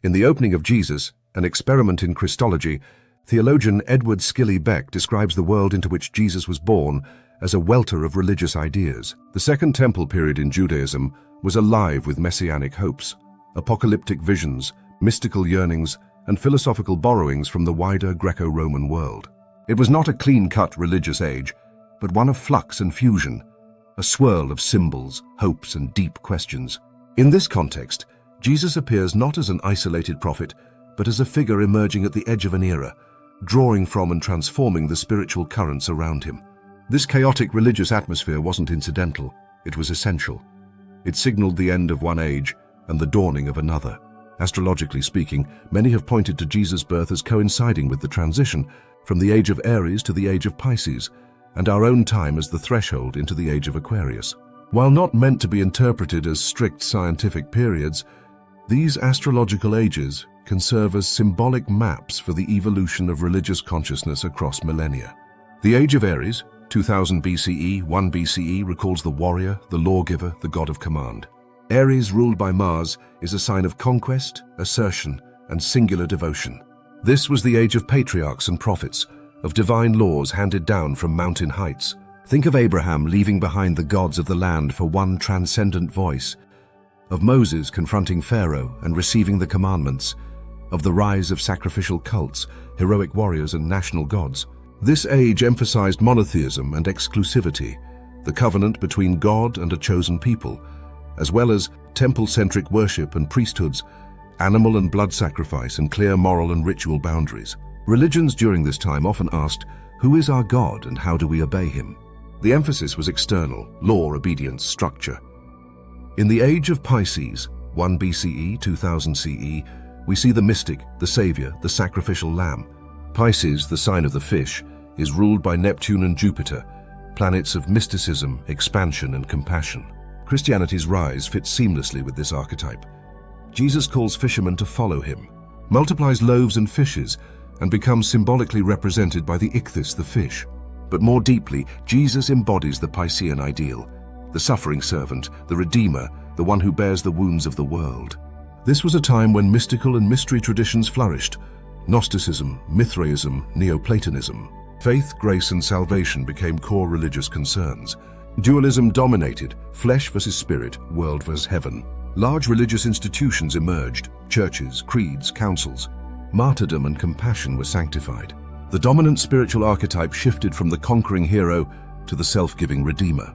In The Opening of Jesus, an experiment in Christology, theologian Edward Skilly Beck describes the world into which Jesus was born as a welter of religious ideas. The Second Temple period in Judaism was alive with messianic hopes, apocalyptic visions, mystical yearnings, and philosophical borrowings from the wider Greco-Roman world. It was not a clean-cut religious age, but one of flux and fusion, a swirl of symbols, hopes, and deep questions. In this context, Jesus appears not as an isolated prophet, but as a figure emerging at the edge of an era, drawing from and transforming the spiritual currents around him. This chaotic religious atmosphere wasn't incidental, it was essential. It signaled the end of one age and the dawning of another. Astrologically speaking, many have pointed to Jesus' birth as coinciding with the transition from the Age of Aries to the Age of Pisces, and our own time as the threshold into the Age of Aquarius. While not meant to be interpreted as strict scientific periods, these astrological ages can serve as symbolic maps for the evolution of religious consciousness across millennia. The Age of Aries, 2000 BCE, 1 BCE, recalls the warrior, the lawgiver, the god of command. Aries, ruled by Mars, is a sign of conquest, assertion, and singular devotion. This was the age of patriarchs and prophets, of divine laws handed down from mountain heights. Think of Abraham leaving behind the gods of the land for one transcendent voice, of Moses confronting Pharaoh and receiving the commandments, of the rise of sacrificial cults, heroic warriors, and national gods. This age emphasized monotheism and exclusivity, the covenant between God and a chosen people, as well as temple-centric worship and priesthoods, animal and blood sacrifice, and clear moral and ritual boundaries. Religions during this time often asked, who is our God and how do we obey him? The emphasis was external, law, obedience, structure. In the Age of Pisces, 1 BCE, 2000 CE, we see the mystic, the savior, the sacrificial lamb. Pisces, the sign of the fish, is ruled by Neptune and Jupiter, planets of mysticism, expansion, and compassion. Christianity's rise fits seamlessly with this archetype. Jesus calls fishermen to follow him, multiplies loaves and fishes, and becomes symbolically represented by the ichthys, the fish. But more deeply, Jesus embodies the Piscean ideal, the suffering servant, the redeemer, the one who bears the wounds of the world. This was a time when mystical and mystery traditions flourished. Gnosticism, Mithraism, Neoplatonism. Faith, grace, and salvation became core religious concerns. Dualism dominated, flesh versus spirit, world versus heaven. Large religious institutions emerged, churches, creeds, councils. Martyrdom and compassion were sanctified. The dominant spiritual archetype shifted from the conquering hero to the self-giving redeemer.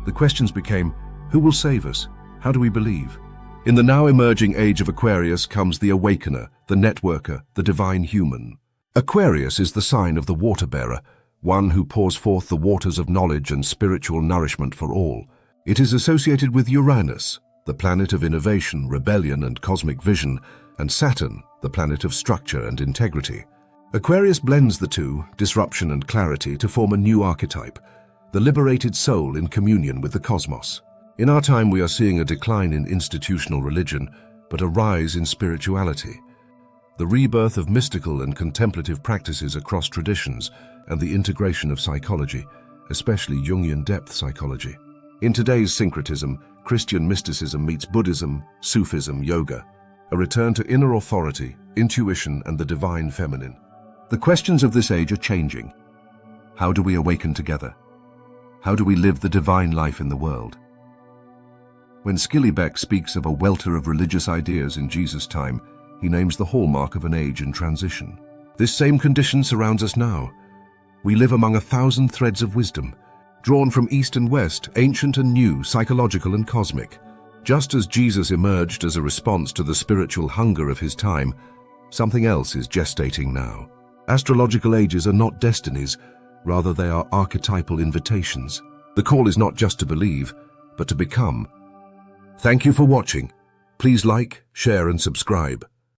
The questions became, who will save us? How do we believe? In the now emerging Age of Aquarius comes the awakener, the networker, the divine human. Aquarius is the sign of the water-bearer, one who pours forth the waters of knowledge and spiritual nourishment for all. It is associated with Uranus, the planet of innovation, rebellion, and cosmic vision, and Saturn, the planet of structure and integrity. Aquarius blends the two, disruption and clarity, to form a new archetype, the liberated soul in communion with the cosmos. In our time, we are seeing a decline in institutional religion, but a rise in spirituality. The rebirth of mystical and contemplative practices across traditions, and the integration of psychology, especially Jungian depth psychology. In today's syncretism, Christian mysticism meets Buddhism, Sufism, yoga, a return to inner authority, intuition, and the divine feminine. The questions of this age are changing. How do we awaken together? How do we live the divine life in the world? When Skilly Beck speaks of a welter of religious ideas in Jesus' time, he names the hallmark of an age in transition. This same condition surrounds us now. We live among 1,000 threads of wisdom, drawn from east and west, ancient and new, psychological and cosmic. Just as Jesus emerged as a response to the spiritual hunger of his time, something else is gestating now. Astrological ages are not destinies, rather they are archetypal invitations. The call is not just to believe, but to become. Thank you for watching. Please like, share, and subscribe.